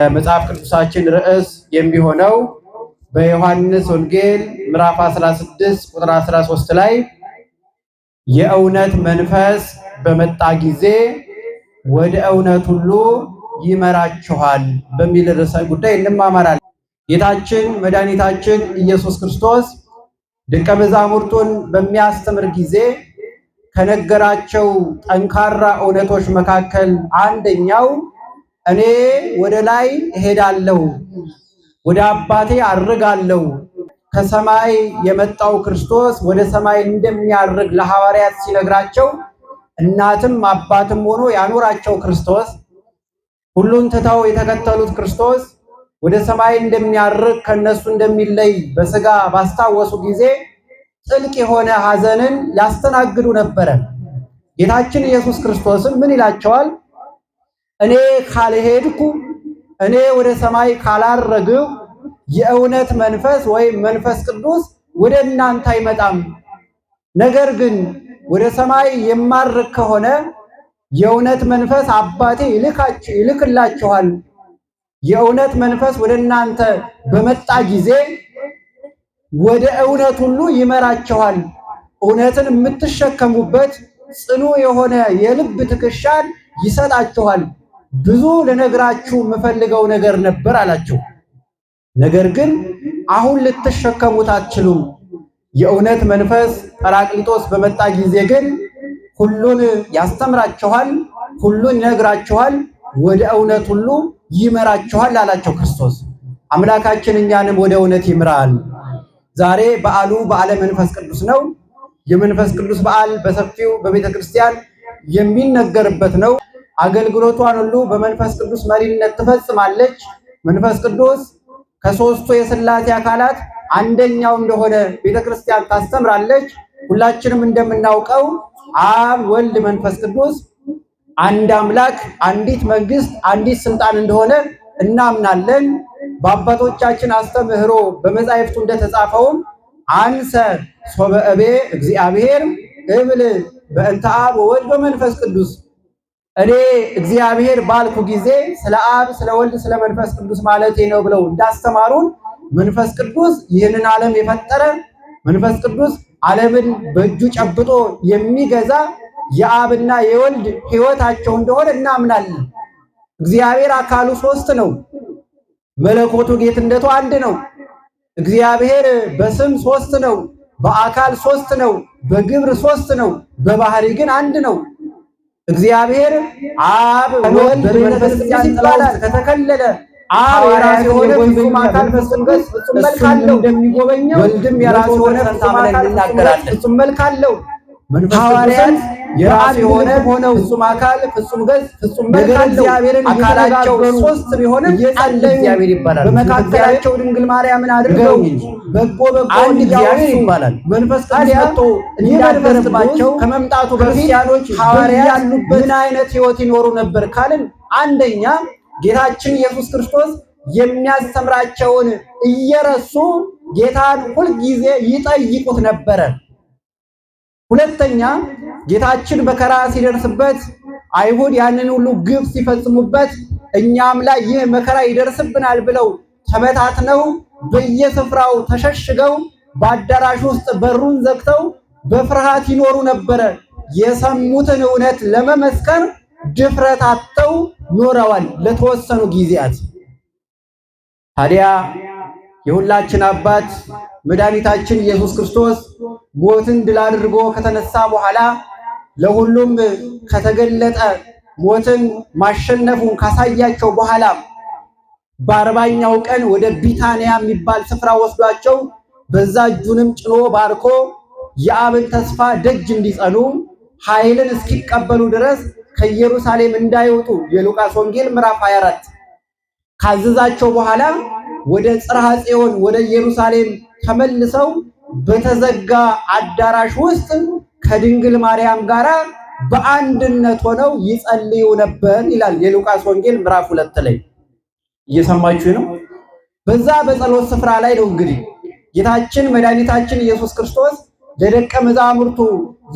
መጽሐፍ ቅዱሳችን ርዕስ የሚሆነው በዮሐንስ ወንጌል ምዕራፍ 16 ቁጥር 13 ላይ የእውነት መንፈስ በመጣ ጊዜ ወደ እውነት ሁሉ ይመራችኋል በሚል ርዕሰ ጉዳይ እንማማራለን። ጌታችን መድኃኒታችን ኢየሱስ ክርስቶስ ደቀ መዛሙርቱን በሚያስተምር ጊዜ ከነገራቸው ጠንካራ እውነቶች መካከል አንደኛው እኔ ወደ ላይ እሄዳለሁ፣ ወደ አባቴ አርጋለሁ፣ ከሰማይ የመጣው ክርስቶስ ወደ ሰማይ እንደሚያርግ ለሐዋርያት ሲነግራቸው እናትም አባትም ሆኖ ያኖራቸው ክርስቶስ ሁሉን ትተው የተከተሉት ክርስቶስ ወደ ሰማይ እንደሚያርግ ከነሱ እንደሚለይ በሥጋ ባስታወሱ ጊዜ ጥልቅ የሆነ ሐዘንን ያስተናግዱ ነበረ። ጌታችን ኢየሱስ ክርስቶስም ምን ይላቸዋል? እኔ ካልሄድኩ፣ እኔ ወደ ሰማይ ካላረግሁ የእውነት መንፈስ ወይም መንፈስ ቅዱስ ወደ እናንተ አይመጣም። ነገር ግን ወደ ሰማይ የማርግ ከሆነ የእውነት መንፈስ አባቴ ይልክላችኋል። የእውነት መንፈስ ወደ እናንተ በመጣ ጊዜ ወደ እውነት ሁሉ ይመራችኋል። እውነትን የምትሸከሙበት ጽኑ የሆነ የልብ ትከሻን ይሰጣችኋል። ብዙ ልነግራችሁ የምፈልገው ነገር ነበር አላቸው። ነገር ግን አሁን ልትሸከሙት አትችሉም። የእውነት መንፈስ ጰራቅሊጦስ በመጣ ጊዜ ግን ሁሉን ያስተምራችኋል፣ ሁሉን ይነግራችኋል፣ ወደ እውነት ሁሉ ይመራችኋል አላቸው ክርስቶስ። አምላካችን እኛንም ወደ እውነት ይምራል። ዛሬ በዓሉ በዓለ መንፈስ ቅዱስ ነው። የመንፈስ ቅዱስ በዓል በሰፊው በቤተ ክርስቲያን የሚነገርበት ነው። አገልግሎቷን ሁሉ በመንፈስ ቅዱስ መሪነት ትፈጽማለች። መንፈስ ቅዱስ ከሦስቱ የሥላሴ አካላት አንደኛው እንደሆነ ቤተ ክርስቲያን ታስተምራለች። ሁላችንም እንደምናውቀው አብ፣ ወልድ፣ መንፈስ ቅዱስ አንድ አምላክ፣ አንዲት መንግስት፣ አንዲት ስልጣን እንደሆነ እናምናለን። በአባቶቻችን አስተምህሮ በመጻሕፍቱ እንደተጻፈውም አንሰ ሶበ እቤ እግዚአብሔር እብል በእንተ አብ ወወልድ በመንፈስ ቅዱስ፣ እኔ እግዚአብሔር ባልኩ ጊዜ ስለ አብ፣ ስለ ወልድ፣ ስለ መንፈስ ቅዱስ ማለቴ ነው ብለው እንዳስተማሩን መንፈስ ቅዱስ ይህንን ዓለም የፈጠረ መንፈስ ቅዱስ ዓለምን በእጁ ጨብጦ የሚገዛ የአብና የወልድ ሕይወታቸው እንደሆነ እናምናለን። እግዚአብሔር አካሉ ሦስት ነው። መለኮቱ ጌትነቱ አንድ ነው። እግዚአብሔር በስም ሦስት ነው፣ በአካል ሦስት ነው፣ በግብር ሦስት ነው፣ በባህሪ ግን አንድ ነው። እግዚአብሔር አብ ወልድ በመንፈስ ቅዱስ ይባላል። ከተከለለ አብ የራሱ የሆነ ፍጹም አካል ፍጹም ገጽ ፍጹም መልክ አለው እንደሚጎበኘው፣ ወልድም የራሱ የሆነ ፍጹም አካል ፍጹም መልክ አለው። ሐዋርያት የራሱ የሆነ ፍጹም አካል ፍጹም ገጽ ፍጹም መልክ አለው። አካላቸው ሦስት ቢሆንም አንድ እግዚአብሔር ይባላል። በመካከላቸው ድንግል ማርያምን አድርገው በጎ አንድ እግዚአብሔር ይባላል። መንፈስ ቅዱስ መጥቶ እንዲያደርባቸው ከመምጣቱ በፊት ሐዋርያት ያሉበት ምን አይነት ሕይወት ይኖሩ ነበር ካልን፣ አንደኛ ጌታችን ኢየሱስ ክርስቶስ የሚያስተምራቸውን እየረሱ ጌታን ሁልጊዜ ይጠይቁት ነበረ። ሁለተኛ ጌታችን መከራ ሲደርስበት አይሁድ ያንን ሁሉ ግፍ ሲፈጽሙበት እኛም ላይ ይህ መከራ ይደርስብናል ብለው ተበታትነው በየስፍራው ተሸሽገው በአዳራሽ ውስጥ በሩን ዘግተው በፍርሃት ይኖሩ ነበረ። የሰሙትን እውነት ለመመስከር ድፍረት አጥተው ኖረዋል ለተወሰኑ ጊዜያት። ታዲያ የሁላችን አባት መድኃኒታችን ኢየሱስ ክርስቶስ ሞትን ድል አድርጎ ከተነሳ በኋላ ለሁሉም ከተገለጠ ሞትን ማሸነፉን ካሳያቸው በኋላ በአርባኛው ቀን ወደ ቢታንያ የሚባል ስፍራ ወስዷቸው በዛ እጁንም ጭኖ ባርኮ የአብን ተስፋ ደጅ እንዲጸኑ ኃይልን እስኪቀበሉ ድረስ ከኢየሩሳሌም እንዳይወጡ የሉቃስ ወንጌል ምዕራፍ 24 ካዘዛቸው በኋላ ወደ ጽርሐ ጽዮን ወደ ኢየሩሳሌም ተመልሰው በተዘጋ አዳራሽ ውስጥ ከድንግል ማርያም ጋር በአንድነት ሆነው ይጸልዩ ነበር ይላል የሉቃስ ወንጌል ምዕራፍ 2 ላይ። እየሰማችሁ ነው። በዛ በጸሎት ስፍራ ላይ ነው እንግዲህ ጌታችን መድኃኒታችን ኢየሱስ ክርስቶስ ለደቀ መዛሙርቱ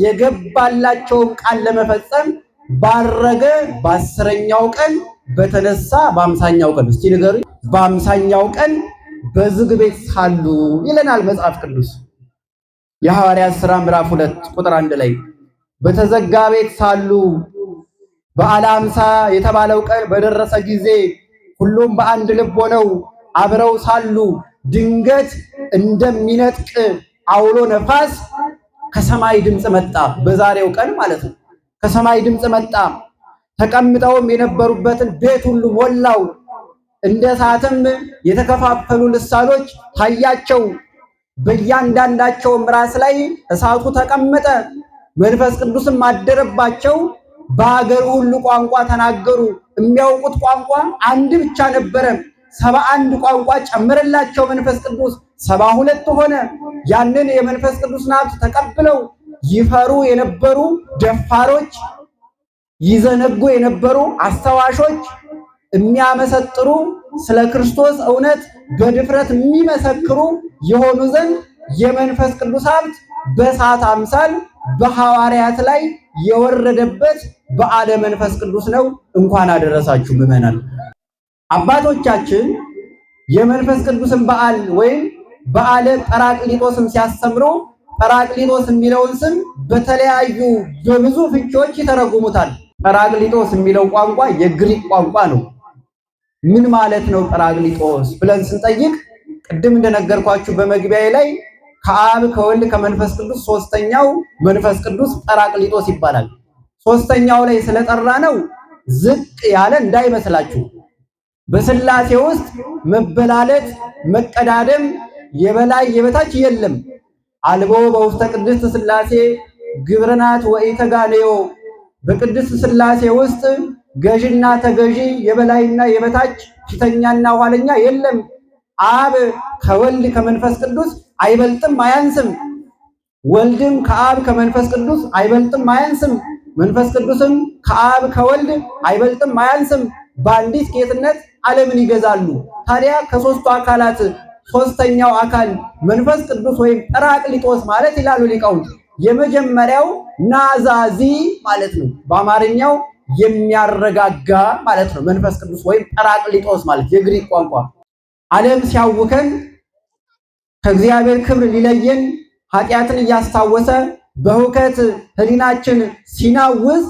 የገባላቸውን ቃል ለመፈጸም ባረገ በ10ኛው ቀን በተነሳ በአምሳኛው ቀን። እስቲ ንገሩ። በአምሳኛው ቀን በዝግ ቤት ሳሉ ይለናል መጽሐፍ ቅዱስ። የሐዋርያት ሥራ ምዕራፍ 2 ቁጥር 1 ላይ በተዘጋ ቤት ሳሉ በዓለ ሃምሳ የተባለው ቀን በደረሰ ጊዜ ሁሉም በአንድ ልብ ሆነው አብረው ሳሉ ድንገት እንደሚነጥቅ አውሎ ነፋስ ከሰማይ ድምፅ መጣ። በዛሬው ቀን ማለት ነው። ከሰማይ ድምፅ መጣ። ተቀምጠውም የነበሩበትን ቤት ሁሉ ሞላው። እንደ እሳትም የተከፋፈሉ ልሳኖች ታያቸው። በእያንዳንዳቸውም ራስ ላይ እሳቱ ተቀመጠ። መንፈስ ቅዱስም አደረባቸው። በአገሩ ሁሉ ቋንቋ ተናገሩ። የሚያውቁት ቋንቋ አንድ ብቻ ነበረ። 71 ቋንቋ ጨመረላቸው መንፈስ ቅዱስ፣ 72 ሆነ። ያንን የመንፈስ ቅዱስን ሀብት ተቀብለው ይፈሩ የነበሩ ደፋሮች፣ ይዘነጉ የነበሩ አስተዋሾች፣ የሚያመሰጥሩ ስለ ክርስቶስ እውነት በድፍረት የሚመሰክሩ የሆኑ ዘንድ የመንፈስ ቅዱስ ሀብት በእሳት አምሳል በሐዋርያት ላይ የወረደበት በዓለ መንፈስ ቅዱስ ነው። እንኳን አደረሳችሁ ምዕመናን። አባቶቻችን የመንፈስ ቅዱስን በዓል ወይም በዓለ ጰራቅሊጦስን ሲያስተምሩ ጰራቅሊጦስ የሚለውን ስም በተለያዩ በብዙ ፍቺዎች ይተረጉሙታል። ጰራቅሊጦስ የሚለው ቋንቋ የግሪክ ቋንቋ ነው። ምን ማለት ነው ጰራቅሊጦስ ብለን ስንጠይቅ ቅድም እንደነገርኳችሁ በመግቢያዬ ላይ ከአብ ከወልድ ከመንፈስ ቅዱስ ሶስተኛው መንፈስ ቅዱስ ጰራቅሊጦስ ይባላል። ሶስተኛው ላይ ስለጠራ ነው ዝቅ ያለ እንዳይመስላችሁ። በስላሴ ውስጥ መበላለጥ፣ መቀዳደም፣ የበላይ የበታች የለም። አልቦ በውስተ ቅድስት ስላሴ ግብርናት ወኢተጋነዮ። በቅድስት ስላሴ ውስጥ ገዥና ተገዢ፣ የበላይና የበታች፣ ፊተኛና ኋለኛ የለም። አብ ከወልድ ከመንፈስ ቅዱስ አይበልጥም አያንስም። ወልድም ከአብ ከመንፈስ ቅዱስ አይበልጥም አያንስም። መንፈስ ቅዱስም ከአብ ከወልድ አይበልጥም አያንስም። በአንዲት ጌትነት ዓለምን ይገዛሉ። ታዲያ ከሦስቱ አካላት ሦስተኛው አካል መንፈስ ቅዱስ ወይም ጰራቅሊጦስ ማለት ይላሉ ሊቃውንት የመጀመሪያው ናዛዚ ማለት ነው። በአማርኛው የሚያረጋጋ ማለት ነው። መንፈስ ቅዱስ ወይም ጰራቅሊጦስ ማለት የግሪክ ቋንቋ ዓለም ሲያውከን ከእግዚአብሔር ክብር ሊለየን ኃጢአትን እያስታወሰ በሁከት ሕሊናችን ሲናውዝ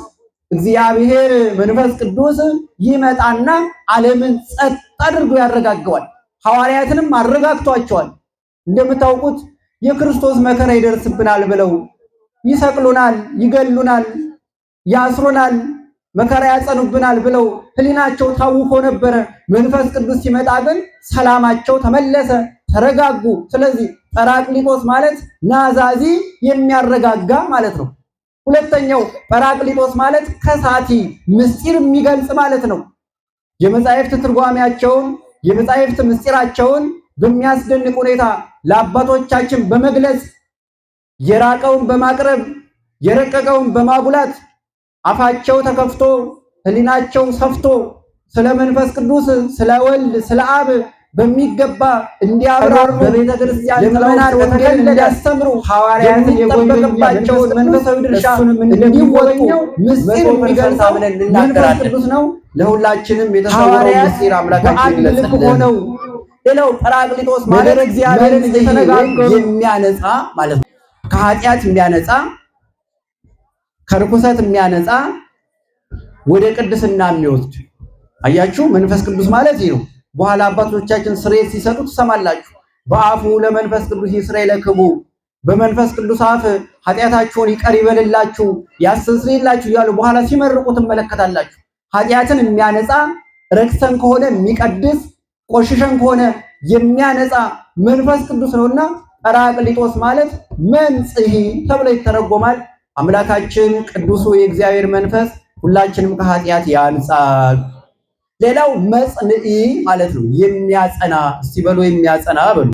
እግዚአብሔር መንፈስ ቅዱስ ይመጣና ዓለምን ጸጥ አድርጎ ያረጋገዋል። ሐዋርያትንም አረጋግቷቸዋል። እንደምታውቁት የክርስቶስ መከራ ይደርስብናል ብለው ይሰቅሉናል፣ ይገሉናል፣ ያስሩናል፣ መከራ ያጸኑብናል ብለው ሕሊናቸው ታውኮ ነበረ። መንፈስ ቅዱስ ሲመጣ ግን ሰላማቸው ተመለሰ፣ ተረጋጉ። ስለዚህ ጰራቅሊጦስ ማለት ናዛዚ የሚያረጋጋ ማለት ነው። ሁለተኛው ጰራቅሊጦስ ማለት ከሳቲ ምስጢር የሚገልጽ ማለት ነው። የመጻሕፍት ትርጓሜያቸውን የመጻሕፍት ምስጢራቸውን በሚያስደንቅ ሁኔታ ለአባቶቻችን በመግለጽ የራቀውን በማቅረብ የረቀቀውን በማጉላት አፋቸው ተከፍቶ ሕሊናቸው ሰፍቶ ስለ መንፈስ ቅዱስ ስለ ወልድ ስለ አብ በሚገባ እንዲያብራሩ በቤተ ክርስቲያን ለምናን ወንጌል እንዲያስተምሩ ሐዋርያትን የጎየባቸውን መንፈሳዊ ድርሻ እንዲወጡ ምስጢር የሚገልጸው መንፈስ ቅዱስ ነው። ለሁላችንም የተሰወረው ምስጢር አምላካችን ይለጽልን። ሌላው ጰራቅሊጦስ ማለት እግዚአብሔርን እየተነጋገሩ የሚያነጻ ማለት ነው። ከኃጢአት የሚያነጻ ከርኩሰት የሚያነጻ ወደ ቅድስና የሚወስድ አያችሁ። መንፈስ ቅዱስ ማለት ይሄ ነው። በኋላ አባቶቻችን ስርየት ሲሰጡ ትሰማላችሁ። በአፉ ለመንፈስ ቅዱስ ይስረይለክሙ፣ በመንፈስ ቅዱስ አፍ ኃጢአታችሁን ይቀር ይበልላችሁ ያስተስርይላችሁ እያሉ በኋላ ሲመርቁ ትመለከታላችሁ። ኃጢአትን የሚያነጻ ረክሰን ከሆነ የሚቀድስ ቆሽሸን ከሆነ የሚያነጻ መንፈስ ቅዱስ ነውና ጰራቅሊጦስ ማለት መንጽሒ ተብሎ ይተረጎማል። አምላካችን ቅዱሱ የእግዚአብሔር መንፈስ ሁላችንም ከኃጢአት ያንጻል። ሌላው መጽንዒ ማለት ነው፣ የሚያጸና። እስቲ በሉ የሚያጸና በሉ።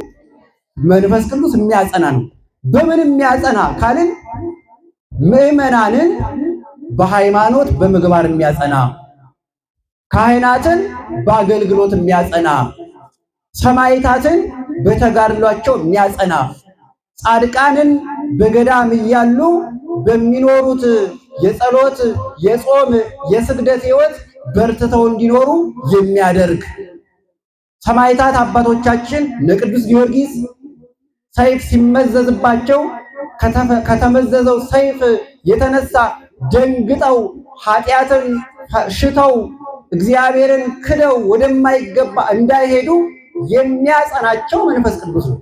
መንፈስ ቅዱስ የሚያጸና ነው። በምን የሚያጸና ካልን ምዕመናንን በሃይማኖት በምግባር የሚያጸና፣ ካህናትን በአገልግሎት የሚያጸና፣ ሰማዕታትን በተጋድሏቸው የሚያጸና፣ ጻድቃንን በገዳም እያሉ በሚኖሩት የጸሎት የጾም የስግደት ሕይወት በርትተው እንዲኖሩ የሚያደርግ ሰማዕታት አባቶቻችን ቅዱስ ጊዮርጊስ ሰይፍ ሲመዘዝባቸው ከተመዘዘው ሰይፍ የተነሳ ደንግጠው ኃጢአትን ሽተው እግዚአብሔርን ክደው ወደማይገባ እንዳይሄዱ የሚያጸናቸው መንፈስ ቅዱስ ነው።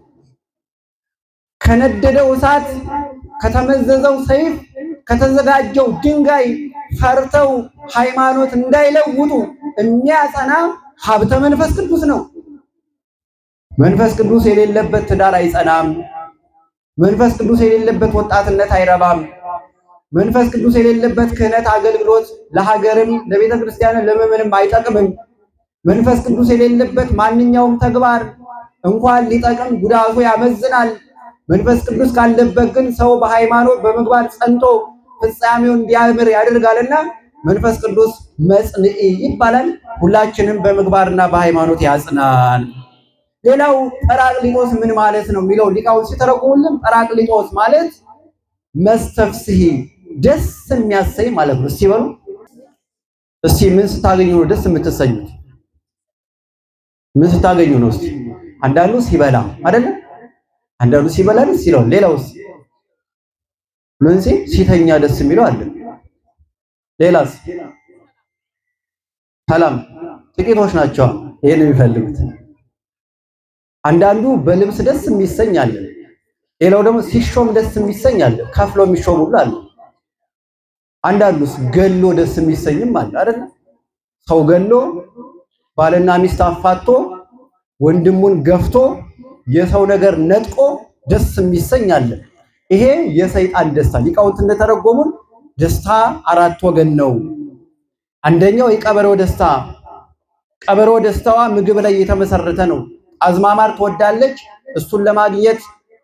ከነደደው እሳት ከተመዘዘው ሰይፍ ከተዘጋጀው ድንጋይ ፈርተው ሃይማኖት እንዳይለውጡ የሚያጸና ሀብተ መንፈስ ቅዱስ ነው። መንፈስ ቅዱስ የሌለበት ትዳር አይጸናም። መንፈስ ቅዱስ የሌለበት ወጣትነት አይረባም። መንፈስ ቅዱስ የሌለበት ክህነት አገልግሎት ለሀገርም ለቤተ ክርስቲያንም ለምዕመንም አይጠቅምም። መንፈስ ቅዱስ የሌለበት ማንኛውም ተግባር እንኳን ሊጠቅም ጉዳቱ ያመዝናል። መንፈስ ቅዱስ ካለበት ግን ሰው በሃይማኖት በምግባር ጸንቶ ፍጻሜው እንዲያምር ያደርጋልና መንፈስ ቅዱስ መጽንዒ ይባላል። ሁላችንም በምግባርና በሃይማኖት ያጽናል። ሌላው ጰራቅሊጦስ ምን ማለት ነው የሚለው ሊቃውንት ሲተረጉሙልን ጰራቅሊጦስ ማለት መስተፍስሒ ደስ የሚያሰኝ ማለት ነው። እስቲ በሉ እስቲ ምን ስታገኙ ነው ደስ የምትሰኙት? ምን ስታገኙ ነው? እስቲ አንዳንዱ ሲበላ አይደለ? አንዳንዱ ሲበላ ደስ ይለዋል። ሌላውስ ምን ሲተኛ ደስ የሚለው አለ። ሌላስ ሰላም ጥቂቶች ናቸው ይሄን የሚፈልጉት። አንዳንዱ በልብስ ደስ የሚሰኝ አለ። ሌላው ደግሞ ሲሾም ደስ የሚሰኝ አለ። ከፍሎ የሚሾም ሁሉ አለ። አንዳንዱስ ገሎ ደስ የሚሰኝም አለ አይደል? ሰው ገሎ ባልና ሚስት አፋቶ ወንድሙን ገፍቶ የሰው ነገር ነጥቆ ደስ የሚሰኝ አለ። ይሄ የሰይጣን ደስታ። ሊቃውንት እንደተረጎሙን ደስታ አራት ወገን ነው። አንደኛው የቀበሮ ደስታ። ቀበሮ ደስታዋ ምግብ ላይ የተመሰረተ ነው። አዝማማር ትወዳለች። እሱን ለማግኘት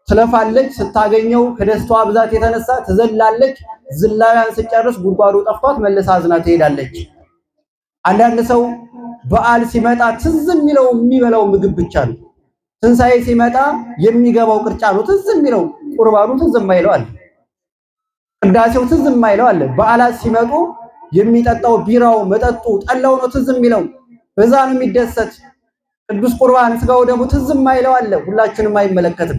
ትለፋለች። ስታገኘው ከደስታዋ ብዛት የተነሳ ትዘላለች። ዝላያን ስጨርስ ጉድጓዱ ጠፍቷት መልሳ አዝና ትሄዳለች። አንዳንድ ሰው በዓል ሲመጣ ትዝ የሚለው የሚበላው ምግብ ብቻ ነው። ትንሣኤ ሲመጣ የሚገባው ቅርጫ ነው ትዝ የሚለው፣ ቁርባኑ ትዝ የማይለው አለ። ቅዳሴው ትዝ የማይለው አለ። በዓላት ሲመጡ የሚጠጣው ቢራው፣ መጠጡ፣ ጠላው ነው ትዝ የሚለው፣ በዛ ነው የሚደሰት። ቅዱስ ቁርባን ስጋው ደግሞ ትዝ የማይለው አለ። ሁላችንም አይመለከትም።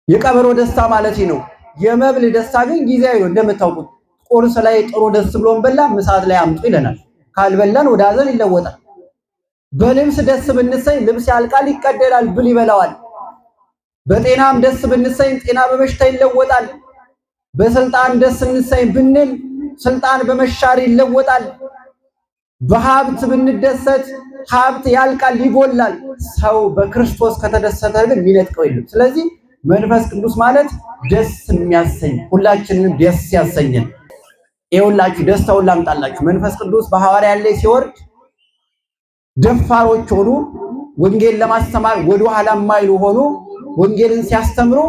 የቀበሮ ደስታ ማለት ነው። የመብል ደስታ ግን ጊዜያዊ ነው። እንደምታውቁት ቁርስ ላይ ጥሩ ደስ ብሎን በላ ምሳት ላይ አምጡ ይለናል። ካልበላን ወደ ሐዘን ይለወጣል። በልብስ ደስ ብንሰኝ ልብስ ያልቃል፣ ይቀደዳል፣ ብል ይበላዋል። በጤናም ደስ ብንሰኝ ጤና በበሽታ ይለወጣል። በስልጣን ደስ እንሰኝ ብንል ስልጣን በመሻር ይለወጣል። በሀብት ብንደሰት ሀብት ያልቃል፣ ይጎላል። ሰው በክርስቶስ ከተደሰተ ግን የሚነጥቀው የለም። ስለዚህ መንፈስ ቅዱስ ማለት ደስ የሚያሰኝ ሁላችንንም ደስ ያሰኘን። ይኸውላችሁ ደስታውን ላምጣላችሁ። መንፈስ ቅዱስ በሐዋርያት ላይ ሲወርድ ደፋሮች ሆኑ፣ ወንጌል ለማስተማር ወደ ኋላ የማይሉ ሆኑ። ወንጌልን ሲያስተምሩ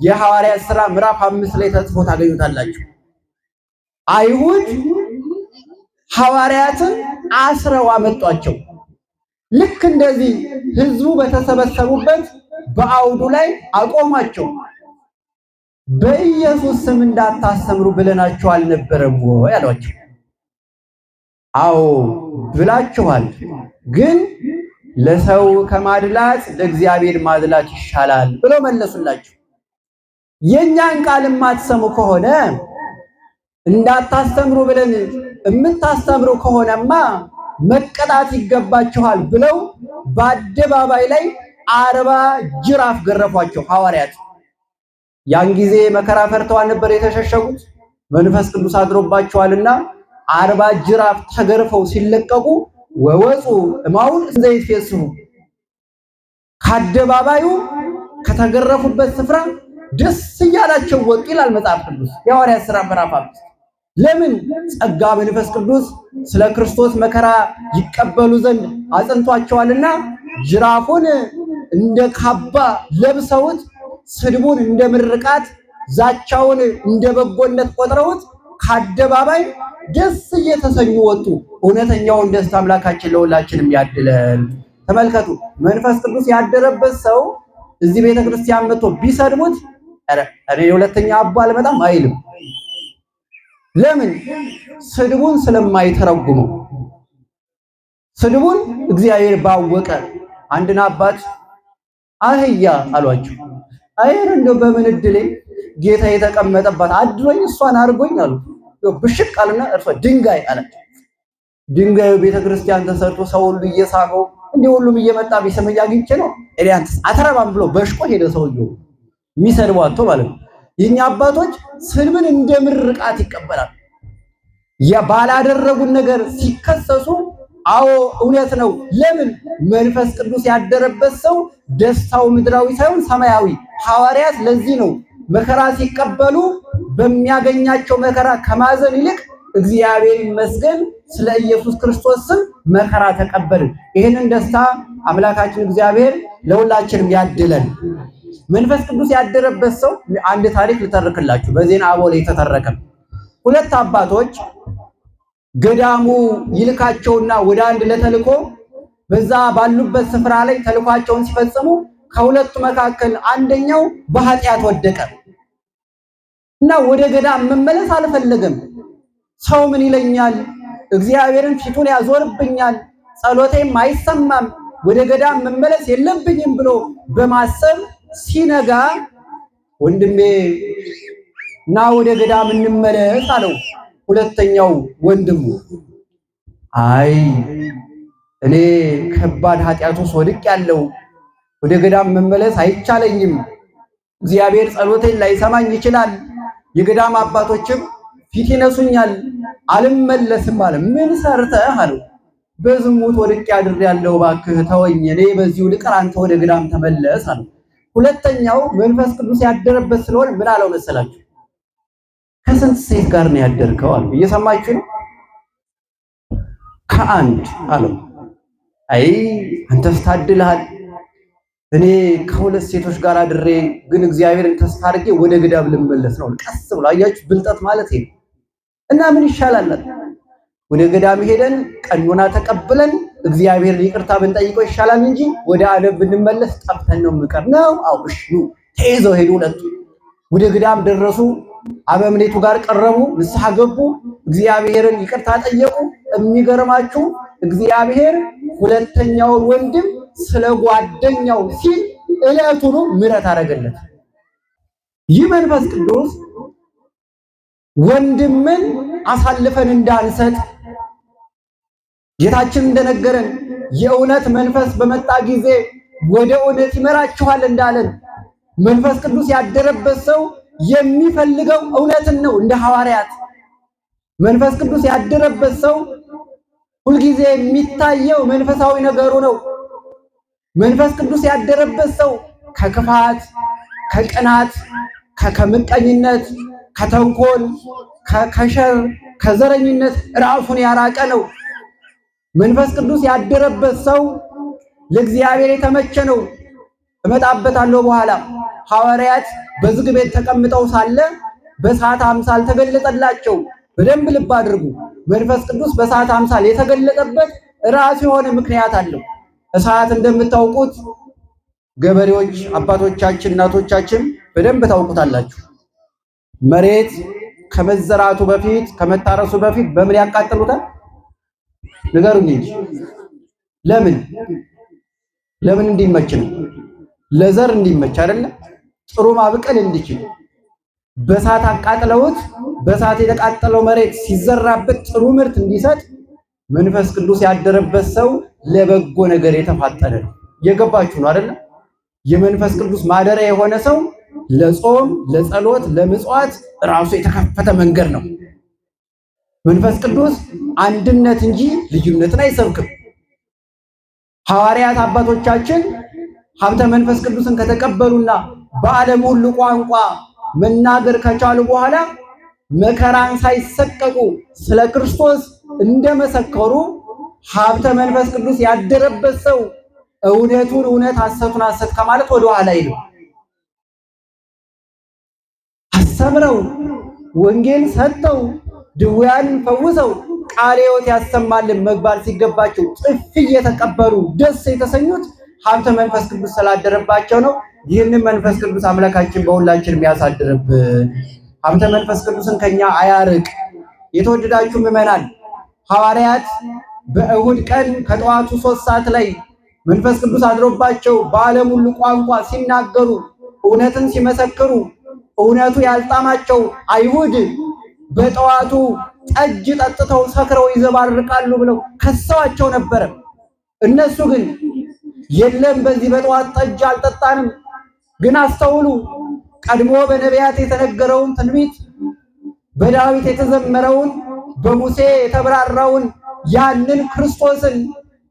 የሐዋርያት ሥራ ምዕራፍ 5 ላይ ተጽፎ ታገኙታላችሁ። አይሁድ ሐዋርያትን አስረው አመጧቸው። ልክ እንደዚህ ህዝቡ በተሰበሰቡበት በአውዱ ላይ አቆሟቸው። በኢየሱስ ስም እንዳታስተምሩ ብለናችሁ አልነበረም ወይ አሏቸው። አዎ ብላችኋል፣ ግን ለሰው ከማድላት ለእግዚአብሔር ማድላት ይሻላል ብለው መለሱላቸው። የኛን ቃል የማትሰሙ ከሆነ እንዳታስተምሩ ብለን የምታስተምሩ ከሆነማ መቀጣት ይገባችኋል ብለው በአደባባይ ላይ 40 ጅራፍ ገረፏቸው ሐዋርያት። ያን ጊዜ መከራ ፈርተው ነበር የተሸሸጉት። መንፈስ ቅዱስ አድሮባቸዋልና 40 ጅራፍ ተገርፈው ሲለቀቁ ወወፁ እማውን ዘይት ፈስሁ ከአደባባዩ ከተገረፉበት ስፍራ ደስ እያላቸው ወጡ ይላል መጽሐፍ ቅዱስ የሐዋርያት ሥራ ምዕራፍ 5። ለምን? ጸጋ መንፈስ ቅዱስ ስለ ክርስቶስ መከራ ይቀበሉ ዘንድ አጽንቷቸዋልና ጅራፉን እንደ ካባ ለብሰውት ስድቡን እንደ ምርቃት ዛቻውን እንደ በጎነት ቆጥረውት ከአደባባይ ደስ እየተሰኙ ወጡ። እውነተኛውን ደስታ አምላካችን ለሁላችንም ያድለን። ተመልከቱ፣ መንፈስ ቅዱስ ያደረበት ሰው እዚህ ቤተክርስቲያን መጥቶ ቢሰድቡት እኔ የሁለተኛ አባ አልመጣም አይልም። ለምን? ስድቡን ስለማይተረጉመው። ስድቡን እግዚአብሔር ባወቀ። አንድን አባት አህያ አሏቸው። አይር እንደው በምን እድሌ ጌታ የተቀመጠባት አድሮኝ እሷን አድርጎኝ አሉ። ብሽቅ አለና እርሷ ድንጋይ አላቸው። ድንጋዩ ቤተክርስቲያን ተሰርቶ ሰው ሁሉ እየሳበው እንዲህ ሁሉም እየመጣ ቢሰመኝ አግኝቼ ነው ኤልያንስ አተረባም ብሎ በሽቆ ሄደ። ሰውየው የሚሰድበው አጥቶ ማለት ነው። የኛ አባቶች ስድብን እንደ ምርቃት ይቀበላል። ባላደረጉን ነገር ሲከሰሱ አዎ እውነት ነው። ለምን? መንፈስ ቅዱስ ያደረበት ሰው ደስታው ምድራዊ ሳይሆን ሰማያዊ። ሐዋርያት ለዚህ ነው መከራ ሲቀበሉ በሚያገኛቸው መከራ ከማዘን ይልቅ እግዚአብሔር ይመስገን ስለ ኢየሱስ ክርስቶስ ስም መከራ ተቀበልን። ይህንን ደስታ አምላካችን እግዚአብሔር ለሁላችንም ያድለን። መንፈስ ቅዱስ ያደረበት ሰው አንድ ታሪክ ልተርክላችሁ። በዜና አበው ላይ የተተረከ ሁለት አባቶች ገዳሙ ይልካቸውና ወደ አንድ ለተልኮ በዛ ባሉበት ስፍራ ላይ ተልኳቸውን ሲፈጽሙ ከሁለቱ መካከል አንደኛው በኃጢአት ወደቀ እና ወደ ገዳም መመለስ አልፈለገም። ሰው ምን ይለኛል፣ እግዚአብሔርን ፊቱን ያዞርብኛል፣ ጸሎቴም አይሰማም፣ ወደ ገዳም መመለስ የለብኝም ብሎ በማሰብ ሲነጋ ወንድሜ ና ወደ ገዳም እንመለስ አለው። ሁለተኛው ወንድሙ አይ እኔ ከባድ ኃጢአት ውስጥ ወድቄያለሁ፣ ወደ ገዳም መመለስ አይቻለኝም፣ እግዚአብሔር ጸሎቴን ላይሰማኝ ይችላል፣ የገዳም አባቶችም ፊት ይነሱኛል፣ አልመለስም አለ። ምን ሰርተህ አለው። በዝሙት ወድቄ አድሬያለሁ፣ እባክህ ተወኝ፣ እኔ በዚሁ ልቀር፣ አንተ ወደ ገዳም ተመለስ አለው። ሁለተኛው መንፈስ ቅዱስ ያደረበት ስለሆነ ምን አለው መሰላችሁ? ከስንት ሴት ጋር ነው ያደርከው አለው። እየሰማችሁ ነው? ከአንድ አለው። አይ አንተስ ታድልሃል፣ እኔ ከሁለት ሴቶች ጋር አድሬ ግን እግዚአብሔርን ተስፋ አድርጌ ወደ ገዳም ልመለስ ነው። ቀስ ብሎ አያችሁ፣ ብልጠት ማለት ይሄ እና ምን ይሻላል? ወደ ገዳም ሄደን ቀኖና ተቀብለን እግዚአብሔርን ይቅርታ ብንጠይቀው ይሻላል እንጂ ወደ ዓለም ብንመለስ ጠፍተን ነው የምቀር ነው። አውሽ ተይዘው ሄዱ። ሁለቱ ወደ ገዳም ደረሱ። አበምኔቱ ጋር ቀረቡ፣ ንስሐ ገቡ፣ እግዚአብሔርን ይቅርታ ጠየቁ። የሚገርማችሁ እግዚአብሔር ሁለተኛውን ወንድም ስለ ጓደኛው ሲል ዕለቱኑ ምሕረት አደረገለት። ይህ መንፈስ ቅዱስ ወንድምን አሳልፈን እንዳንሰጥ ጌታችን እንደነገረን የእውነት መንፈስ በመጣ ጊዜ ወደ እውነት ይመራችኋል እንዳለን መንፈስ ቅዱስ ያደረበት ሰው የሚፈልገው እውነትን ነው። እንደ ሐዋርያት መንፈስ ቅዱስ ያደረበት ሰው ሁልጊዜ የሚታየው መንፈሳዊ ነገሩ ነው። መንፈስ ቅዱስ ያደረበት ሰው ከክፋት፣ ከቅናት፣ ከምቀኝነት፣ ከተንኮል፣ ከሸር፣ ከዘረኝነት ራሱን ያራቀ ነው። መንፈስ ቅዱስ ያደረበት ሰው ለእግዚአብሔር የተመቸ ነው። እመጣበታለሁ በኋላ። ሐዋርያት በዝግ ቤት ተቀምጠው ሳለ በእሳት አምሳል ተገለጠላቸው። በደንብ ልብ አድርጉ። መንፈስ ቅዱስ በእሳት አምሳል የተገለጠበት ራሱ የሆነ ምክንያት አለው። እሳት እንደምታውቁት ገበሬዎች አባቶቻችን እናቶቻችን በደንብ ታውቁታላችሁ። መሬት ከመዘራቱ በፊት ከመታረሱ በፊት በምን ያቃጥሉታል? ንገሩኝ እንጂ። ለምን እንዲመች ነው። ለዘር እንዲመች አይደለ? ጥሩ ማብቀል እንዲችል በእሳት አቃጥለውት በእሳት የተቃጠለው መሬት ሲዘራበት ጥሩ ምርት እንዲሰጥ መንፈስ ቅዱስ ያደረበት ሰው ለበጎ ነገር የተፋጠነ ነው። የገባችሁ ነው አይደለ? የመንፈስ ቅዱስ ማደሪያ የሆነ ሰው ለጾም፣ ለጸሎት፣ ለምጽዋት ራሱ የተከፈተ መንገድ ነው። መንፈስ ቅዱስ አንድነት እንጂ ልዩነትን አይሰብክም። ሐዋርያት አባቶቻችን ሀብተ መንፈስ ቅዱስን ከተቀበሉና በዓለም ሁሉ ቋንቋ መናገር ከቻሉ በኋላ መከራን ሳይሰቀቁ ስለ ክርስቶስ እንደመሰከሩ ሀብተ መንፈስ ቅዱስ ያደረበት ሰው እውነቱን እውነት ሐሰቱን ሐሰት ከማለት ወደ ኋላ አይልም። አስተምረው ወንጌል ሰጥተው ድውያንን ፈውሰው ቃለ ሕይወት ያሰማልን መግባር ሲገባቸው ጥፊ እየተቀበሉ ደስ የተሰኙት ሀብተ መንፈስ ቅዱስ ስላደረባቸው ነው። ይህንን መንፈስ ቅዱስ አምላካችን በሁላችንም ያሳድርብን። ሀብተ መንፈስ ቅዱስን ከኛ አያርቅ። የተወደዳችሁ ምዕመናን ሐዋርያት በእሁድ ቀን ከጠዋቱ 3 ሰዓት ላይ መንፈስ ቅዱስ አድሮባቸው በዓለም ሁሉ ቋንቋ ሲናገሩ እውነትን ሲመሰክሩ እውነቱ ያልጣማቸው አይሁድ በጠዋቱ ጠጅ ጠጥተው ሰክረው ይዘባርቃሉ ብለው ከሰዋቸው ነበረ። እነሱ ግን የለም በዚህ በጠዋት ጠጅ አልጠጣንም። ግን አስተውሉ፣ ቀድሞ በነቢያት የተነገረውን ትንቢት በዳዊት የተዘመረውን በሙሴ የተብራራውን ያንን ክርስቶስን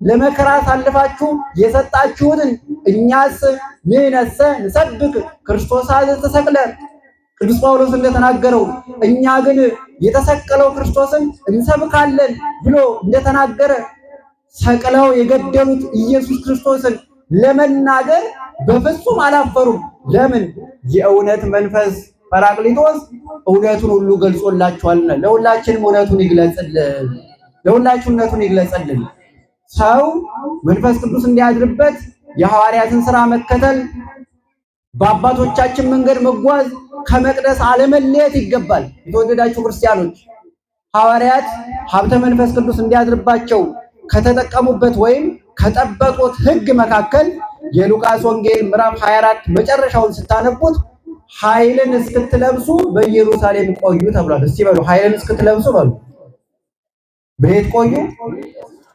ለመከራ አሳልፋችሁ የሰጣችሁትን እኛስ ንነሰ ንሰብክ ክርስቶስ ተሰቅለ ቅዱስ ጳውሎስ እንደተናገረው እኛ ግን የተሰቀለው ክርስቶስን እንሰብካለን ብሎ እንደተናገረ ሰቅለው የገደሉት ኢየሱስ ክርስቶስን ለመናገር በፍጹም አላፈሩም። ለምን? የእውነት መንፈስ ጰራቅሊጦስ እውነቱን ሁሉ ገልጾላችኋልና። ለሁላችንም እውነቱን ይግለጽልን፣ ለሁላችን እውነቱን ይግለጽልን። ሰው መንፈስ ቅዱስ እንዲያድርበት የሐዋርያትን ሥራ መከተል፣ በአባቶቻችን መንገድ መጓዝ፣ ከመቅደስ አለመለየት ይገባል። የተወደዳችሁ ክርስቲያኖች ሐዋርያት ሀብተ መንፈስ ቅዱስ እንዲያድርባቸው ከተጠቀሙበት ወይም ከጠበቁት ሕግ መካከል የሉቃስ ወንጌል ምዕራፍ 24 መጨረሻውን ስታነቡት ኃይልን እስክትለብሱ በኢየሩሳሌም ቆዩ ተብሏል። እስቲ በሉ ኃይልን እስክትለብሱ በሉ። በየት ቆዩ?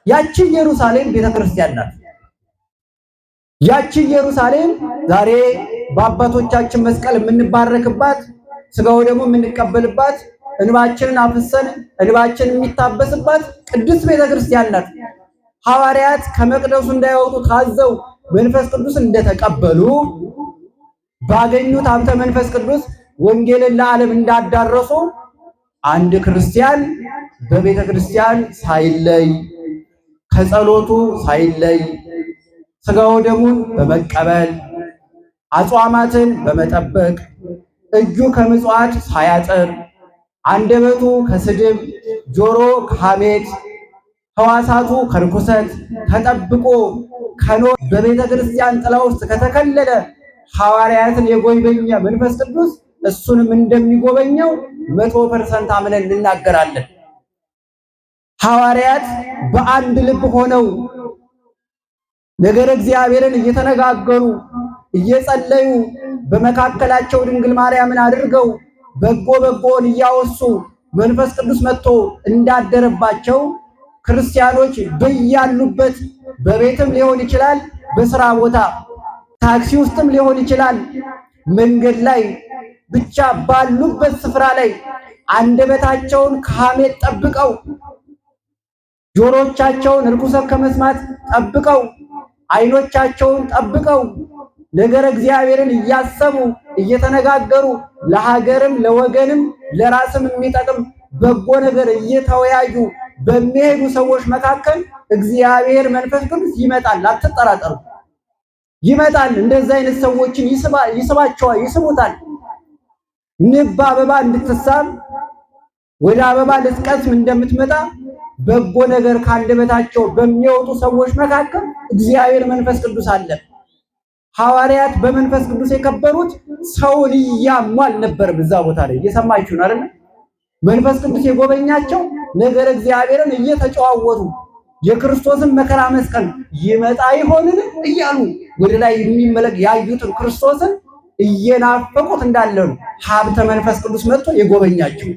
ያቺ ኢየሩሳሌም ቤተክርስቲያን ናት። ያቺ ኢየሩሳሌም ዛሬ በአባቶቻችን መስቀል የምንባረክባት፣ ስጋው ደግሞ የምንቀበልባት፣ እንባችንን አፍሰን እንባችንን የሚታበስባት ቅዱስ ቤተክርስቲያን ናት። ሐዋርያት ከመቅደሱ እንዳይወጡ ታዘው መንፈስ ቅዱስ እንደተቀበሉ ባገኙት ሀብተ መንፈስ ቅዱስ ወንጌልን ለዓለም እንዳዳረሱ አንድ ክርስቲያን በቤተ ክርስቲያን ሳይለይ ከጸሎቱ ሳይለይ ስጋው ደሙን በመቀበል አጽዋማትን በመጠበቅ እጁ ከምጽዋት ሳያጥር አንደበቱ ከስድብ ጆሮ ከሐሜት ሕዋሳቱ ከርኩሰት ተጠብቆ ከኖር በቤተ ክርስቲያን ጥላ ውስጥ ከተከለለ ሐዋርያትን የጎበኘ መንፈስ ቅዱስ እሱንም እንደሚጎበኘው 100% አምነን እንናገራለን። ሐዋርያት በአንድ ልብ ሆነው ነገረ እግዚአብሔርን እየተነጋገሩ እየጸለዩ በመካከላቸው ድንግል ማርያምን አድርገው በጎ በጎን እያወሱ መንፈስ ቅዱስ መጥቶ እንዳደረባቸው ክርስቲያኖች በያሉበት በቤትም ሊሆን ይችላል፣ በስራ ቦታ ታክሲ ውስጥም ሊሆን ይችላል፣ መንገድ ላይ ብቻ ባሉበት ስፍራ ላይ አንደበታቸውን ከሐሜት ጠብቀው ጆሮቻቸውን ርኩሰት ከመስማት ጠብቀው አይኖቻቸውን ጠብቀው ነገረ እግዚአብሔርን እያሰቡ እየተነጋገሩ ለሀገርም ለወገንም ለራስም የሚጠቅም በጎ ነገር እየተወያዩ በሚሄዱ ሰዎች መካከል እግዚአብሔር መንፈስ ቅዱስ ይመጣል። አትጠራጠሩ፣ ይመጣል። እንደዚህ አይነት ሰዎችን ይስባቸዋል፣ ይስቡታል። ንብ አበባ እንድትሳብ ወደ አበባ ልትቀስም እንደምትመጣ በጎ ነገር ከአንደበታቸው በሚወጡ ሰዎች መካከል እግዚአብሔር መንፈስ ቅዱስ አለ። ሐዋርያት በመንፈስ ቅዱስ የከበሩት ሰውን እያሙ አልነበረም። እዛ ቦታ ላይ እየሰማችሁ ነው አይደል? መንፈስ ቅዱስ የጎበኛቸው ነገር እግዚአብሔርን እየተጨዋወቱ የክርስቶስን መከራ መስቀል ይመጣ ይሆንን እያሉ ወደ ላይ የሚመለክ ያዩትን ክርስቶስን እየናፈቁት እንዳለ ነው ሀብተ መንፈስ ቅዱስ መጥቶ የጎበኛቸው።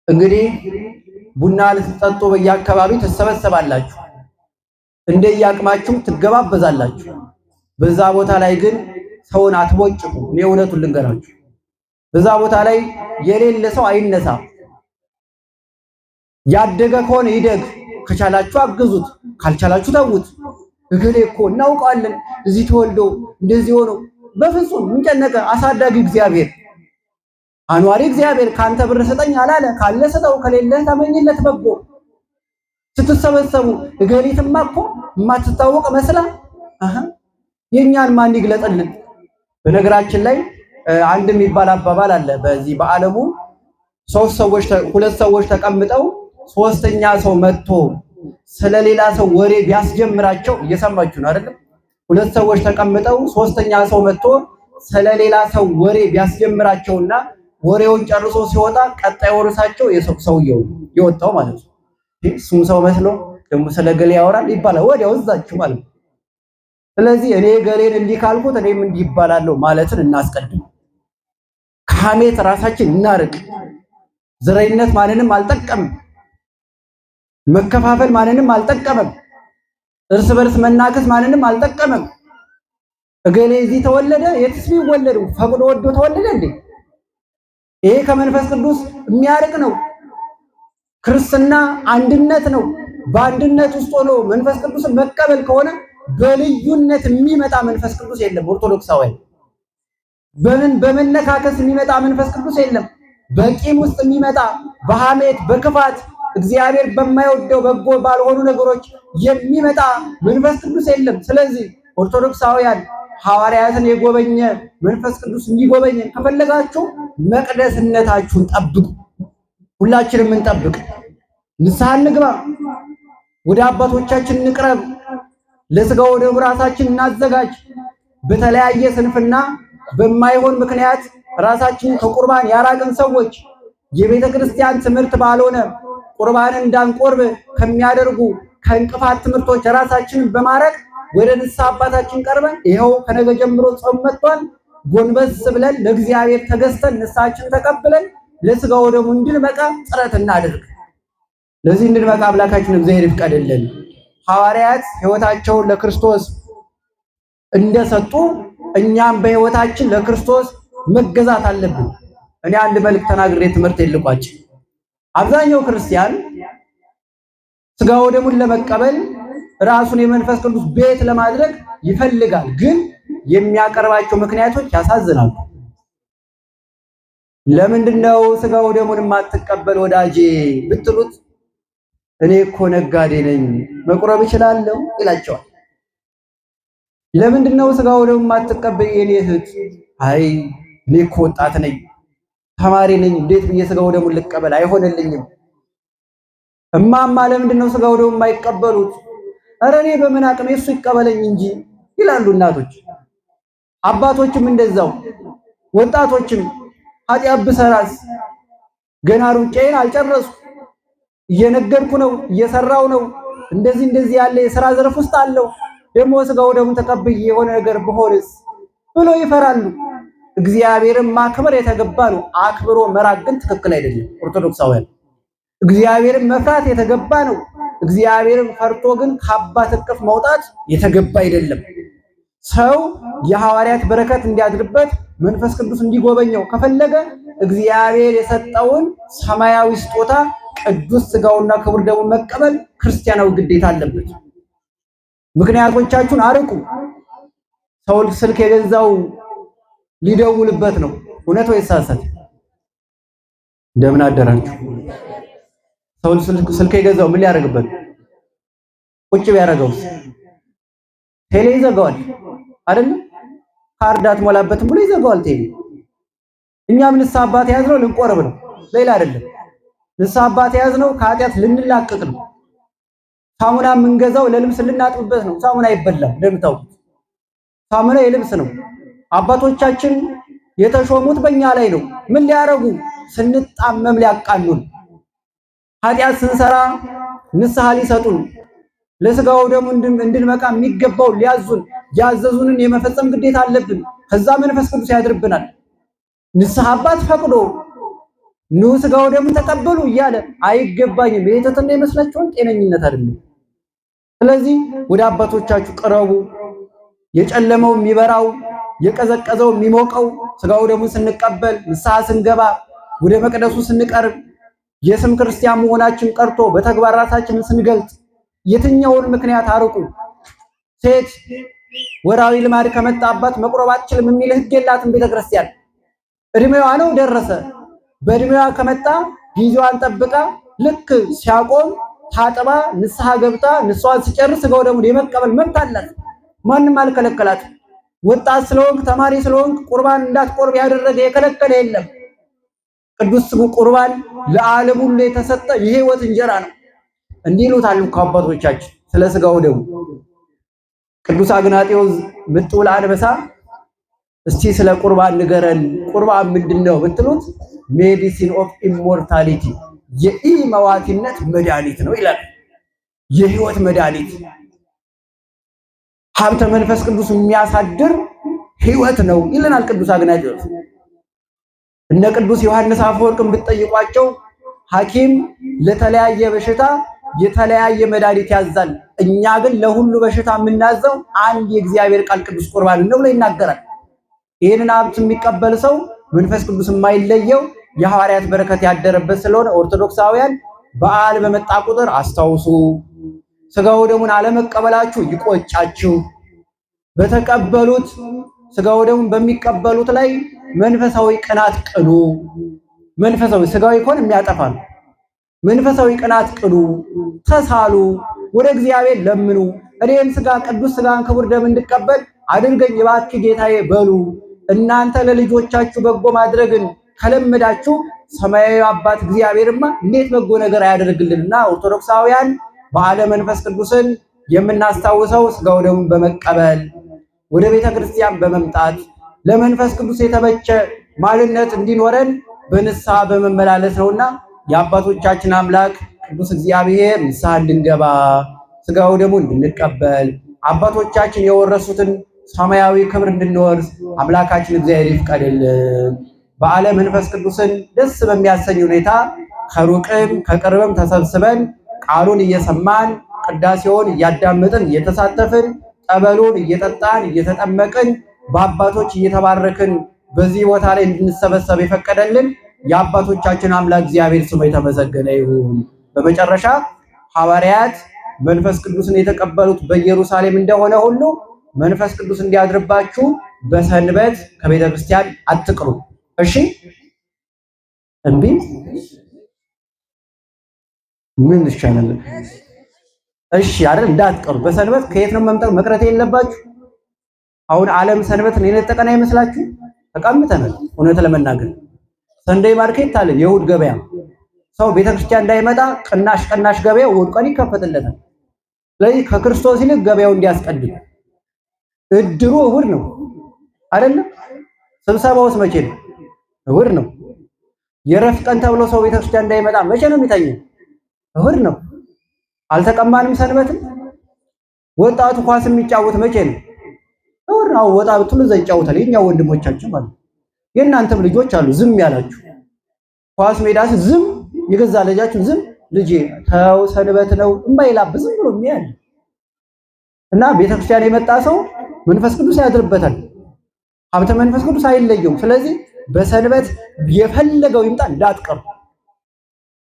እንግዲህ ቡና ልትጠጡ በየአካባቢው ተሰበሰባላችሁ፣ እንደየአቅማችሁ ትገባበዛላችሁ። በዛ ቦታ ላይ ግን ሰውን አትቦጭቁ። እኔ እውነቱን ልንገራችሁ፣ በዛ ቦታ ላይ የሌለ ሰው አይነሳ። ያደገ ከሆነ ይደግ፣ ከቻላችሁ አግዙት፣ ካልቻላችሁ ተዉት። እገሌ እኮ እናውቃለን እዚህ ተወልዶ እንደዚህ ሆኖ፣ በፍጹም ምን ጨነቀ? አሳዳጊ እግዚአብሔር አኗሪ እግዚአብሔር ካንተ ብር ስጠኝ አላለ? ካለ ስጠው፣ ከሌለ ተመኝለት በጎ። ስትሰበሰቡ እገሊትማ እኮ የማትታወቅ መስላ የኛን ማን ይግለጥልን? በነገራችን ላይ አንድ የሚባል አባባል አለ። በዚህ በዓለሙ ሁለት ሰዎች ተቀምጠው ሶስተኛ ሰው መጥቶ ስለሌላ ሰው ወሬ ቢያስጀምራቸው፣ እየሰማችሁ ነው አይደል? ሁለት ሰዎች ተቀምጠው ሶስተኛ ሰው መጥቶ ስለሌላ ሰው ወሬ ቢያስጀምራቸውና ወሬውን ጨርሶ ሲወጣ ቀጣዩ ርዕሳቸው ሰውየው የወጣው ማለት ነው። እሱም ሰው መስሎ ደግሞ ስለ ገሌ ያወራል ይባላል ወዲያው እዛችሁ ማለት ነው። ስለዚህ እኔ ገሌን እንዲህ ካልኩት እኔም እንዲህ ይባላለሁ ማለትን እናስቀድም። ከሐሜት ራሳችን እናርቅ። ዘረኝነት ማንንም አልጠቀምም። መከፋፈል ማንንም አልጠቀመም። እርስ በርስ መናከስ ማንንም አልጠቀመም። እገሌ እዚህ ተወለደ የትስ ቢወለድ ፈቅዶ ወዶ ተወለደ እንዴ? ይሄ ከመንፈስ ቅዱስ የሚያርቅ ነው። ክርስትና አንድነት ነው። በአንድነት ውስጥ ሆኖ መንፈስ ቅዱስን መቀበል ከሆነ በልዩነት የሚመጣ መንፈስ ቅዱስ የለም። ኦርቶዶክሳውያን በመነካከስ የሚመጣ መንፈስ ቅዱስ የለም። በቂም ውስጥ የሚመጣ በሐሜት በክፋት እግዚአብሔር በማይወደው በጎ ባልሆኑ ነገሮች የሚመጣ መንፈስ ቅዱስ የለም። ስለዚህ ኦርቶዶክሳውያን ሐዋርያትን የጎበኘ መንፈስ ቅዱስ እንዲጎበኘን ከፈለጋችሁ መቅደስነታችሁን ጠብቁ። ሁላችንም እንጠብቅ። ንስሐ እንግባ። ወደ አባቶቻችን እንቅረብ። ለሥጋው ወደሙ ራሳችን እናዘጋጅ። በተለያየ ስንፍና በማይሆን ምክንያት ራሳችንን ከቁርባን ያራቅን ሰዎች የቤተ ክርስቲያን ትምህርት ባልሆነ ቁርባንን እንዳንቆርብ ከሚያደርጉ ከእንቅፋት ትምህርቶች ራሳችንን በማረቅ ወደ ንስሐ አባታችን ቀርበን ይኸው ከነገ ጀምሮ ጾም መጥቷል፣ ጎንበስ ብለን ለእግዚአብሔር ተገዝተን ንስሐችን ተቀብለን ለሥጋው ወደሙ እንድንበቃ ጥረት እናድርግ። ለዚህ እንድንበቃ አምላካችን እግዚአብሔር ይፍቀድልን። ሐዋርያት ሕይወታቸውን ለክርስቶስ እንደሰጡ እኛም በሕይወታችን ለክርስቶስ መገዛት አለብን። እኔ አንድ መልእክት ተናግሬ ትምህርት ልቋጭ። አብዛኛው ክርስቲያን ሥጋው ወደሙን ለመቀበል ራሱን የመንፈስ ቅዱስ ቤት ለማድረግ ይፈልጋል፣ ግን የሚያቀርባቸው ምክንያቶች ያሳዝናሉ። ለምንድነው ሥጋው ወደሙን የማትቀበል ወዳጄ ብትሉት እኔ እኮ ነጋዴ ነኝ መቁረብ እችላለሁ ይላቸዋል። ለምንድነው ሥጋው ወደሙን የማትቀበል የኔ እህት? አይ እኔ እኮ ወጣት ነኝ ተማሪ ነኝ እንዴት ብዬ ሥጋው ወደሙን ልቀበል አይሆንልኝም። እማማ ለምንድነው ሥጋው ወደሙን የማይቀበሉት? ኧረ እኔ በምን አቅሜ እሱ ይቀበለኝ እንጂ ይላሉ እናቶች። አባቶችም እንደዛው። ወጣቶችም ኃጢአት ብሰራስ ገና ሩጫዬን አልጨረስኩ እየነገድኩ ነው እየሰራው ነው እንደዚህ ያለ የሥራ ዘርፍ ውስጥ አለው ደግሞ ሥጋው ወደሙን ተቀብዬ የሆነ ነገር ብሆንስ ብሎ ይፈራሉ። እግዚአብሔርን ማክበር የተገባ ነው። አክብሮ መራቅ ግን ትክክል አይደለም። ኦርቶዶክሳውያን እግዚአብሔርን መፍራት የተገባ ነው። እግዚአብሔርን ፈርቶ ግን ከአባት እቅፍ መውጣት የተገባ አይደለም። ሰው የሐዋርያት በረከት እንዲያድርበት መንፈስ ቅዱስ እንዲጎበኘው ከፈለገ እግዚአብሔር የሰጠውን ሰማያዊ ስጦታ ቅዱስ ሥጋውና ክቡር ደሙን መቀበል ክርስቲያናዊ ግዴታ አለበት። ምክንያቶቻችሁን አርቁ። ሰው ስልክ የገዛው ሊደውልበት ነው። እውነት ወይስ ሐሰት? እንደምን አደራችሁ? ሰው ስልክ የገዛው ምን ሊያደርግበት? ቁጭ ቢያደርገውስ? ቴሌ ይዘጋዋል አይደል? ካርድ አትሞላበትም ብሎ ይዘጋዋል ቴሌ። እኛም ንስሐ አባት ያዝነው ልንቆርብ ነው፣ ሌላ አይደለም። ንስሐ አባት ያዝነው ከኃጢአት ልንላቀቅ ነው። ሳሙና የምንገዛው ለልብስ ልናጥብበት ነው። ሳሙና አይበላም እንደምታውቁት፣ ሳሙና የልብስ ነው። አባቶቻችን የተሾሙት በእኛ ላይ ነው። ምን ሊያረጉ? ስንጣመም ሊያቃኑን፣ ኃጢአት ስንሰራ ንስሐ ሊሰጡን፣ ለሥጋው ደሙ እንድንበቃ የሚገባው ሊያዙን፣ ያዘዙንን የመፈጸም ግዴታ አለብን። ከዛ መንፈስ ቅዱስ ያድርብናል። ንስሐ አባት ፈቅዶ ኑ ሥጋው ደሙ ተቀበሉ እያለ አይገባኝም። ይሄ ትህትና ይመስላችኋል? ጤነኝነት አይደለም። ስለዚህ ወደ አባቶቻችሁ ቅረቡ። የጨለመው የሚበራው የቀዘቀዘው የሚሞቀው ሥጋው ደሙን ስንቀበል ንስሐ ስንገባ ወደ መቅደሱ ስንቀርብ የስም ክርስቲያን መሆናችን ቀርቶ በተግባር ራሳችንን ስንገልጥ የትኛውን ምክንያት አርቁ። ሴት ወራዊ ልማድ ከመጣባት መቁረብ አትችልም የሚል ሕግ የላትም ቤተክርስቲያን። እድሜዋ ነው ደረሰ። በእድሜዋ ከመጣ ጊዜዋን ጠብቃ ልክ ሲያቆም ታጥባ ንስሐ ገብታ ንስሐን ሲጨርስ ሥጋው ደሙን የመቀበል መብት አላት። ማንም አልከለከላት። ወጣት ስለሆንክ ተማሪ ስለሆንክ ቁርባን እንዳትቆርብ ያደረገ የከለከለ የለም። ቅዱስ ቁርባን ለዓለም ሁሉ የተሰጠ የሕይወት እንጀራ ነው። እንዲህ ይሉታል እኮ አባቶቻችን ስለ ሥጋው ደሙ። ቅዱስ አግናጤዎስ ምጥውል አንበሳ እስቲ ስለ ቁርባን ንገረን፣ ቁርባን ምንድነው ብትሉት ሜዲሲን ኦፍ ኢሞርታሊቲ የኢመዋቲነት መድኃኒት ነው ይላል። የህይወት መድኃኒት ሀብተ መንፈስ ቅዱስ የሚያሳድር ህይወት ነው ይለናል ቅዱስ አግናጢዮስ። እነ ቅዱስ ዮሐንስ አፈወርቅን ብትጠይቋቸው ሐኪም ለተለያየ በሽታ የተለያየ መድኃኒት ያዛል፣ እኛ ግን ለሁሉ በሽታ የምናዘው አንድ የእግዚአብሔር ቃል ቅዱስ ቁርባን ነው ብሎ ይናገራል። ይህንን ሀብት የሚቀበል ሰው መንፈስ ቅዱስ የማይለየው የሐዋርያት በረከት ያደረበት ስለሆነ ኦርቶዶክሳውያን በዓል በመጣ ቁጥር አስታውሱ፣ ስጋው ደሙን አለመቀበላችሁ ይቆጫችሁ፣ በተቀበሉት ስጋው ደሙን በሚቀበሉት ላይ መንፈሳዊ ቅናት ቅኑ። መንፈሳዊ ስጋዊ ከሆነ የሚያጠፋ ነው። መንፈሳዊ ቅናት ቅኑ፣ ተሳሉ፣ ወደ እግዚአብሔር ለምኑ። እኔም ስጋ ቅዱስ ስጋን ክቡር ደም እንድቀበል አድርገኝ እባክህ ጌታዬ በሉ። እናንተ ለልጆቻችሁ በጎ ማድረግን ከለመዳችሁ ሰማያዊ አባት እግዚአብሔርማ እንዴት በጎ ነገር አያደርግልንና ኦርቶዶክሳውያን በዓለ መንፈስ ቅዱስን የምናስታውሰው ስጋው ደሙን በመቀበል ወደ ቤተ ክርስቲያን በመምጣት ለመንፈስ ቅዱስ የተመቸ ማንነት እንዲኖረን በንስሐ በመመላለስ ነውና የአባቶቻችን አምላክ ቅዱስ እግዚአብሔር ንስሐ እንድንገባ ስጋው ደሙን እንድንቀበል አባቶቻችን የወረሱትን ሰማያዊ ክብር እንድንወርስ አምላካችን እግዚአብሔር ይፍቀድልን። በዓለ መንፈስ ቅዱስን ደስ በሚያሰኝ ሁኔታ ከሩቅም ከቅርብም ተሰብስበን ቃሉን እየሰማን ቅዳሴውን እያዳመጥን እየተሳተፍን ጠበሉን እየጠጣን እየተጠመቅን በአባቶች እየተባረክን በዚህ ቦታ ላይ እንድንሰበሰብ የፈቀደልን የአባቶቻችን አምላክ እግዚአብሔር ስሙ የተመሰገነ ይሁን። በመጨረሻ ሐዋርያት መንፈስ ቅዱስን የተቀበሉት በኢየሩሳሌም እንደሆነ ሁሉ መንፈስ ቅዱስ እንዲያድርባችሁ በሰንበት ከቤተ ክርስቲያን አትቅሩ። እሺ እምቢ ምን ይሻላል? እሺ አይደል? እንዳትቀሩ በሰንበት ከየት ነው መቅረት የለባችሁ። አሁን ዓለም ሰንበትን የነጠቀን አይመስላችሁ? ተቀምጠናል። እውነት ለመናገር ሰንደይ ማርኬት አለ፣ የእሑድ ገበያ። ሰው ቤተክርስቲያን እንዳይመጣ ቅናሽ ገበያው እሑድ ቀን ይከፈትለታል። ስለዚህ ከክርስቶስ ይልቅ ገበያው እንዲያስቀድም እድሩ እሑድ ነው አይደለም? ስብሰባውስ መቼ ነው? እሑድ ነው። የረፍት ቀን ተብሎ ሰው ቤተክርስቲያን እንዳይመጣ መቼ ነው የሚተኘው? እሑድ ነው። አልተቀማንም ሰንበትን። ወጣቱ ኳስ የሚጫወት መቼ ነው? እሑድ ነው። ወጣ ብትሉ እዛ ይጫወታል። የኛ ወንድሞቻችን ማለት የእናንተም ልጆች አሉ ዝም ያላችሁ ኳስ ሜዳስ ዝም የገዛ ልጃችሁ ዝም ልጄ ተው ሰንበት ነው እማይላብ ዝም ብሎ የሚያል እና ቤተክርስቲያን የመጣ ሰው መንፈስ ቅዱስ ያድርበታል። ሀብተ መንፈስ ቅዱስ አይለየውም። ስለዚህ በሰንበት የፈለገው ይምጣ እንዳትቀሩ።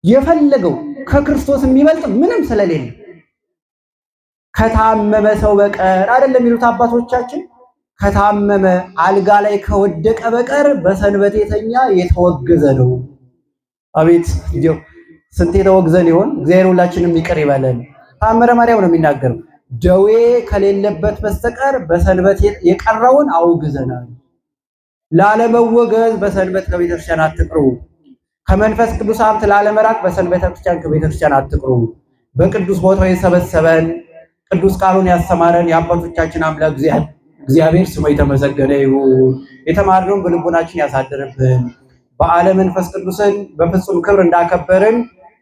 የፈለገው ከክርስቶስ የሚበልጥ ምንም ስለሌለ ከታመመ ሰው በቀር አይደለም የሚሉት አባቶቻችን። ከታመመ አልጋ ላይ ከወደቀ በቀር በሰንበት የተኛ የተወገዘ ነው። አቤት እንዲያው ስንት የተወግዘን ይሆን? እግዚአብሔር ሁላችንም ይቅር ይበለን። ታምረ ማርያም ነው የሚናገረው፣ ደዌ ከሌለበት በስተቀር በሰንበት የቀረውን አውግዘናል። ላለመወገዝ በሰንበት ከቤተክርስቲያን አትቅሩ። ከመንፈስ ቅዱስ ሀብት ላለመራቅ በሰንበት ክርስቲያን ከቤተክርስቲያን አትቅሩ። በቅዱስ ቦታው የሰበሰበን ቅዱስ ቃሉን ያስተማረን የአባቶቻችን አምላክ እግዚአብሔር ስሙ የተመሰገነ ይሁን። የተማርነውን በልቦናችን ያሳድርብን። በዓለ መንፈስ ቅዱስን በፍጹም ክብር እንዳከበርን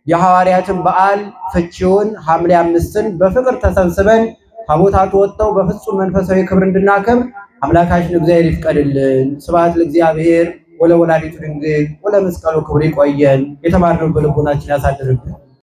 የሐዋርያትን በዓል ፍቺውን ሐምሌ 5ን በፍቅር ተሰብስበን ታቦታቱ ወጥተው በፍጹም መንፈሳዊ ክብር እንድናከብር አምላካችን እግዚአብሔር ይፍቀድልን። ስብሐት ለእግዚአብሔር ወለወላዲቱ ድንግል ወለመስቀሉ ክብር። ይቆየን። የተማርነውን በልቦናችን ያሳድርብን።